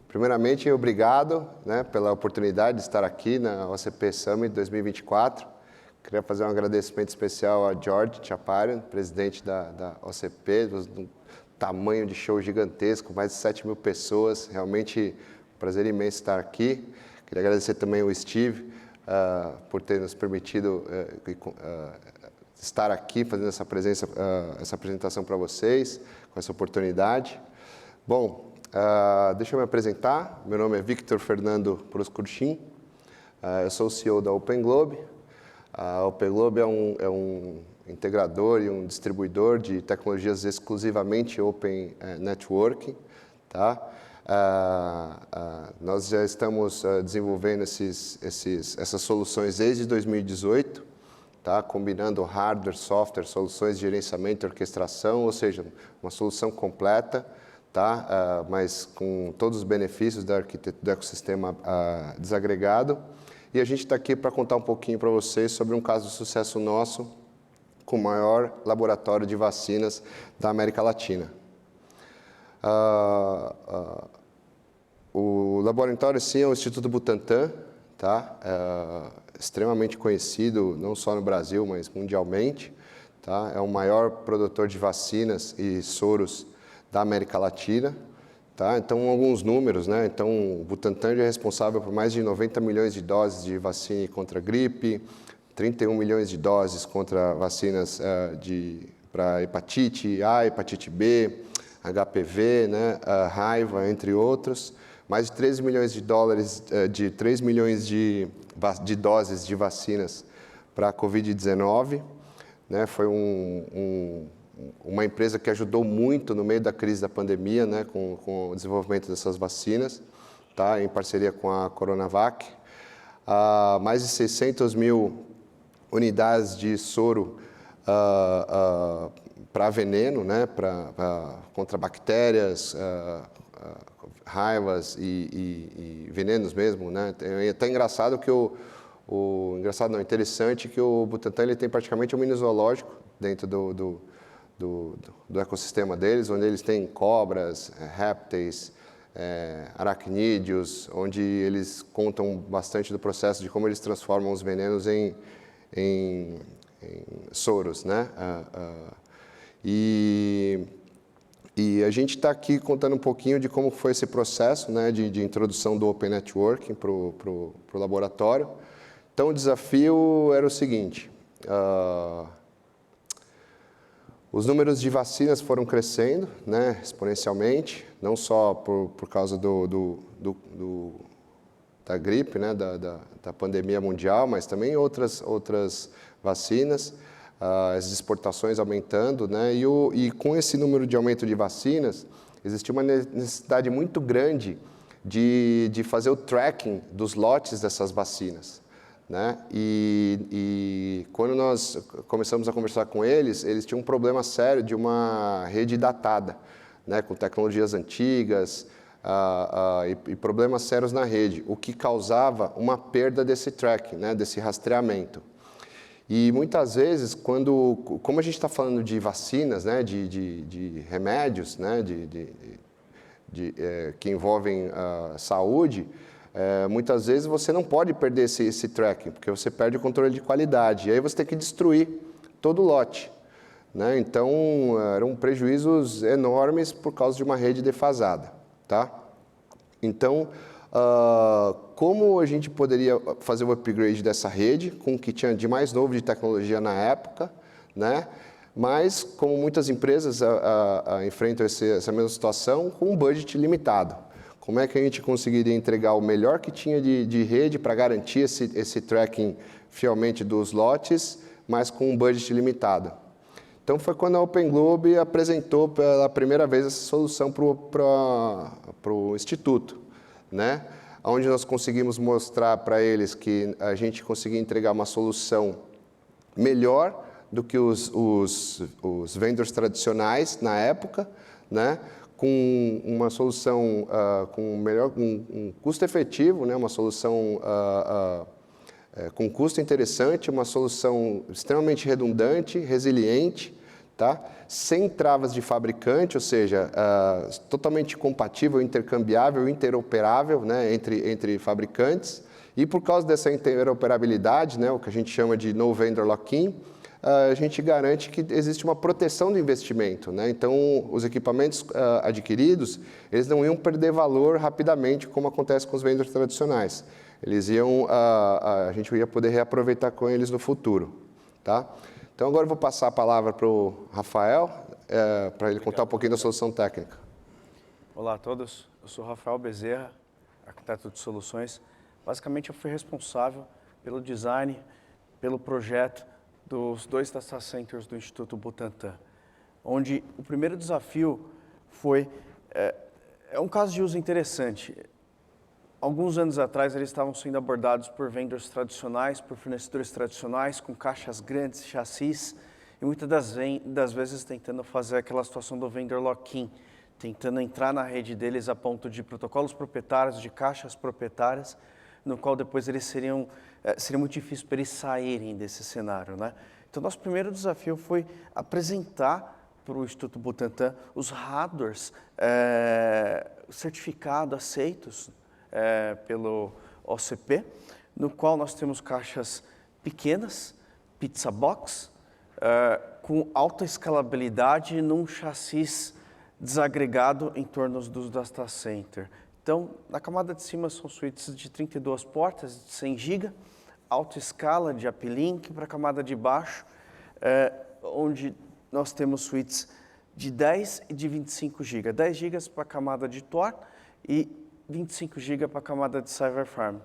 Primeiramente, obrigado, pela oportunidade de estar aqui na OCP Summit 2024. Queria fazer um agradecimento especial a George Chaparian, presidente da OCP, do tamanho de show gigantesco, mais de 7.000 pessoas. Realmente um prazer imenso estar aqui. Queria agradecer também ao Steve por ter nos permitido estar aqui fazendo essa apresentação para vocês, com essa oportunidade. Bom, deixa eu me apresentar. Meu nome é Victor Fernando Proskurchin. Eu sou o CEO da Open Globe. A Open Globe é um integrador e um distribuidor de tecnologias exclusivamente Open Networking. Tá? Nós já estamos desenvolvendo essas soluções desde 2018, tá? Combinando hardware, software, soluções de gerenciamento e orquestração, ou seja, uma solução completa, tá? Mas com todos os benefícios do ecossistema desagregado. E a gente está aqui para contar um pouquinho para vocês sobre um caso de sucesso nosso com o maior laboratório de vacinas da América Latina. O laboratório, sim, é o Instituto Butantan, tá? Extremamente conhecido, não só no Brasil, mas mundialmente. Tá? É o maior produtor de vacinas e soros da América Latina. Tá? Então, alguns números, Então, o Butantan já é responsável por mais de 90 milhões de doses de vacina contra gripe, 31 milhões de doses contra vacinas para hepatite A, hepatite B, HPV, raiva, entre outros. Mais de 13 milhões de dólares, 3 milhões de doses de vacinas para a Covid-19. Foi uma empresa que ajudou muito no meio da crise da pandemia, com o desenvolvimento dessas vacinas, tá? Em parceria com a Coronavac. Mais de 600 mil unidades de soro para veneno, contra bactérias, raivas e venenos mesmo. É até engraçado que interessante que o Butantan ele tem praticamente um mini zoológico dentro do ecossistema deles, onde eles têm cobras, répteis, aracnídeos, onde eles contam bastante do processo de como eles transformam os venenos em soros, E a gente está aqui contando um pouquinho de como foi esse processo, de introdução do Open Networking para o laboratório. Então, o desafio era o seguinte: os números de vacinas foram crescendo, exponencialmente, não só por causa da gripe, da pandemia mundial, mas também outras vacinas, as exportações aumentando, e com esse número de aumento de vacinas, existia uma necessidade muito grande de fazer o tracking dos lotes dessas vacinas. E quando nós começamos a conversar com eles tinham um problema sério de uma rede datada, com tecnologias antigas e problemas sérios na rede, o que causava uma perda desse tracking, desse rastreamento. E muitas vezes, como a gente está falando de vacinas, de remédios, que envolvem saúde, muitas vezes você não pode perder esse tracking, porque você perde o controle de qualidade. E aí você tem que destruir todo o lote. Então, eram prejuízos enormes por causa de uma rede defasada. Tá? Então, como a gente poderia fazer o upgrade dessa rede, com o que tinha de mais novo de tecnologia na época, mas, como muitas empresas enfrentam essa mesma situação, com um budget limitado. Como é que a gente conseguiria entregar o melhor que tinha de rede para garantir esse tracking fielmente dos lotes, mas com um budget limitado? Então, foi quando a Open Globe apresentou pela primeira vez essa solução para o Instituto, onde nós conseguimos mostrar para eles que a gente conseguia entregar uma solução melhor do que os vendors tradicionais na época, com uma solução com um custo efetivo, uma solução com custo interessante, uma solução extremamente redundante, resiliente, tá? Sem travas de fabricante, ou seja, totalmente compatível, intercambiável, interoperável, né, entre fabricantes. E por causa dessa interoperabilidade, né, o que a gente chama de no vendor lock-in, a gente garante que existe uma proteção do investimento, né? Então, os equipamentos adquiridos, eles não iam perder valor rapidamente, como acontece com os vendors tradicionais. Eles iam, a gente ia poder reaproveitar com eles no futuro, tá? Então, agora eu vou passar a palavra para o Rafael, para ele contar um pouquinho da solução técnica. Olá a todos, eu sou Rafael Bezerra, arquiteto de soluções. Basicamente, eu fui responsável pelo design, pelo projeto dos 2 data centers do Instituto Butantan, onde o primeiro desafio foi, é um caso de uso interessante. Alguns anos atrás, eles estavam sendo abordados por vendors tradicionais, por fornecedores tradicionais, com caixas grandes, chassis, e muitas das vezes tentando fazer aquela situação do vendor lock-in, tentando entrar na rede deles a ponto de protocolos proprietários, de caixas proprietárias, no qual depois eles seria muito difícil para eles saírem desse cenário, né? Então, nosso primeiro desafio foi apresentar para o Instituto Butantan os hardwares certificados, aceitos pelo OCP, no qual nós temos caixas pequenas, pizza box, com alta escalabilidade num chassis desagregado em torno dos data center. Então, na camada de cima são suítes de 32 portas, de 100 GB, alta escala de uplink para a camada de baixo, onde nós temos suítes de 10 e de 25 GB. 10 GB para a camada de Tor e 25 GB para a camada de Server Farm.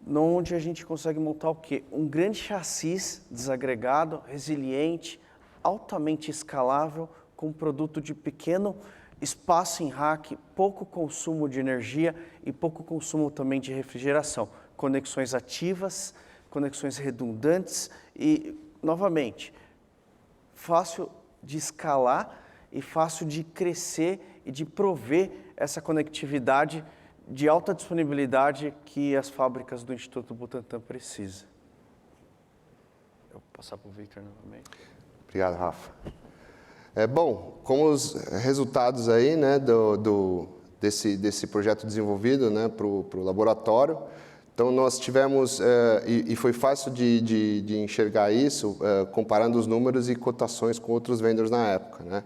Onde a gente consegue montar o quê? Um grande chassis desagregado, resiliente, altamente escalável, com um produto de pequeno espaço em rack, pouco consumo de energia e pouco consumo também de refrigeração. Conexões ativas, conexões redundantes e, novamente, fácil de escalar e fácil de crescer e de prover essa conectividade de alta disponibilidade que as fábricas do Instituto Butantan precisam. Eu vou passar para o Victor novamente. Obrigado, Rafa. Bom, como os resultados aí, né, desse projeto desenvolvido, né, para o laboratório, então nós tivemos, e foi fácil de enxergar isso, comparando os números e cotações com outros vendors na época, né.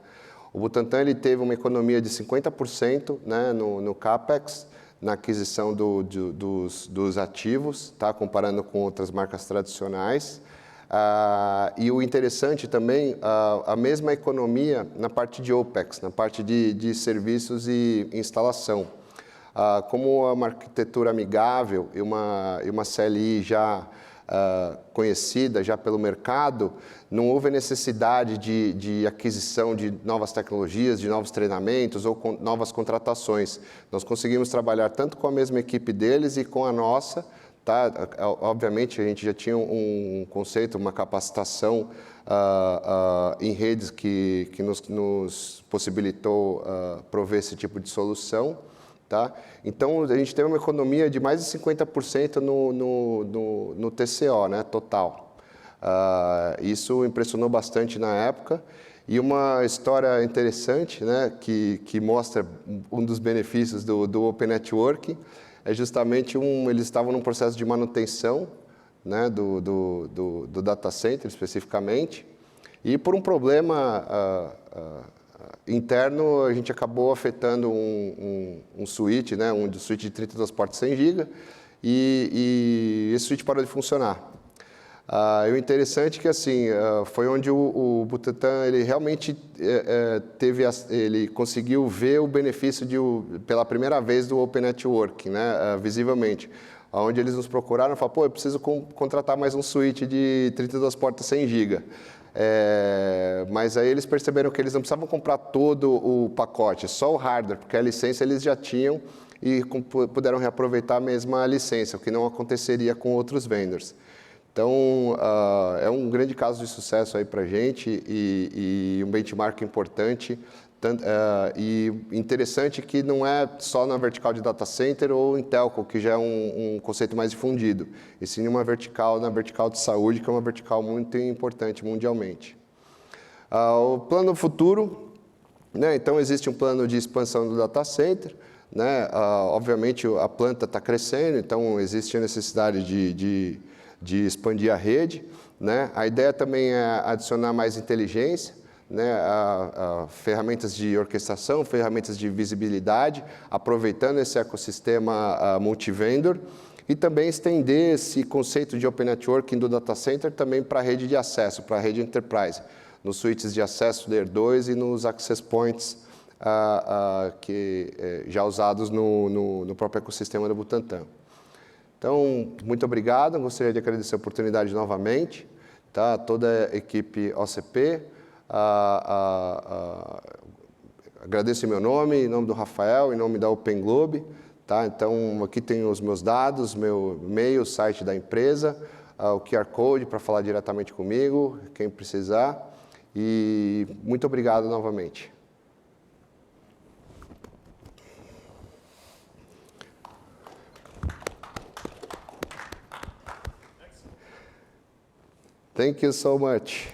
O Butantan ele teve uma economia de 50%, né, no CAPEX, na aquisição dos ativos, tá, comparando com outras marcas tradicionais. E o interessante também, a mesma economia na parte de OPEX, na parte de serviços e instalação. Como uma arquitetura amigável e uma CLI já conhecida já pelo mercado, não houve necessidade de aquisição de novas tecnologias, de novos treinamentos ou novas contratações. Nós conseguimos trabalhar tanto com a mesma equipe deles e com a nossa. Tá? Obviamente, a gente já tinha um conceito, uma capacitação em redes que nos possibilitou prover esse tipo de solução. Tá? Então, a gente teve uma economia de mais de 50% no TCO, né, total. Isso impressionou bastante na época. E uma história interessante, né, que mostra um dos benefícios do Open Networking, é justamente eles estavam num processo de manutenção, né, do data center especificamente, e por um problema interno a gente acabou afetando um switch, né, um switch de 32 portas 100 GB, e esse switch parou de funcionar. E o interessante é que assim, foi onde o Butantan ele realmente ele conseguiu ver o benefício pela primeira vez do Open Networking, né, visivelmente. Onde eles nos procuraram e falaram, pô, eu preciso contratar mais um switch de 32 portas 100 GB. Mas aí eles perceberam que eles não precisavam comprar todo o pacote, só o hardware, porque a licença eles já tinham e puderam reaproveitar a mesma licença, o que não aconteceria com outros vendors. Então, é um grande caso de sucesso aí para a gente e um benchmark importante e interessante que não é só na vertical de data center ou em telco, que já é um conceito mais difundido, e sim na vertical de saúde, que é uma vertical muito importante mundialmente. O plano futuro, né? Então, existe um plano de expansão do data center, né? Obviamente, a planta está crescendo, então existe a necessidade de expandir a rede, né? A ideia também é adicionar mais inteligência, né? Ferramentas de orquestração, ferramentas de visibilidade, aproveitando esse ecossistema multivendor, e também estender esse conceito de Open Networking do data center também para a rede de acesso, para a rede enterprise, nos switches de acesso Layer 2 e nos access points já usados no próprio ecossistema do Butantã. Então, muito obrigado, gostaria de agradecer a oportunidade novamente, tá? Toda a equipe OCP, agradeço em meu nome, em nome do Rafael, em nome da Open Globe, tá? Então, aqui tem os meus dados, meu e-mail, o site da empresa, o QR Code para falar diretamente comigo, quem precisar, e muito obrigado novamente. Thank you so much.